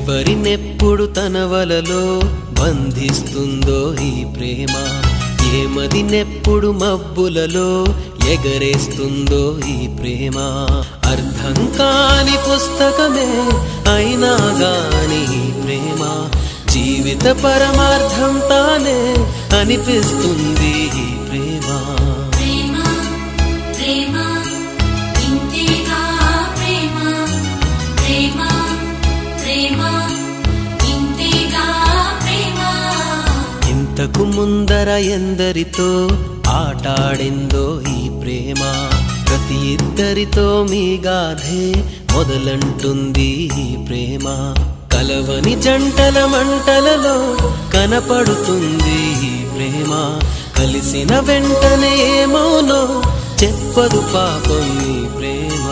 ఎవరినెప్పుడు తన వలలో బంధిస్తుందో ఈ ప్రేమ, ఏమదినెప్పుడు మబ్బులలో ఎగరేస్తుందో ఈ ప్రేమ. అర్థం కాని పుస్తకమే అయినా గాని ఈ ప్రేమ జీవిత పరమార్థం తానే అనిపిస్తుంది ఈ ప్రేమ. ఇంతకు ముందర ఎందరితో ఆటాడిందో ఈ ప్రేమ, ప్రతి ఇద్దరితో మీ గాథే మొదలంటుంది ఈ ప్రేమ. కలవని జంటల మంటలలో కనపడుతుంది ఈ ప్రేమ, కలిసిన వెంటనే ఏమోనో చెప్పదు పాపం ఈ ప్రేమ.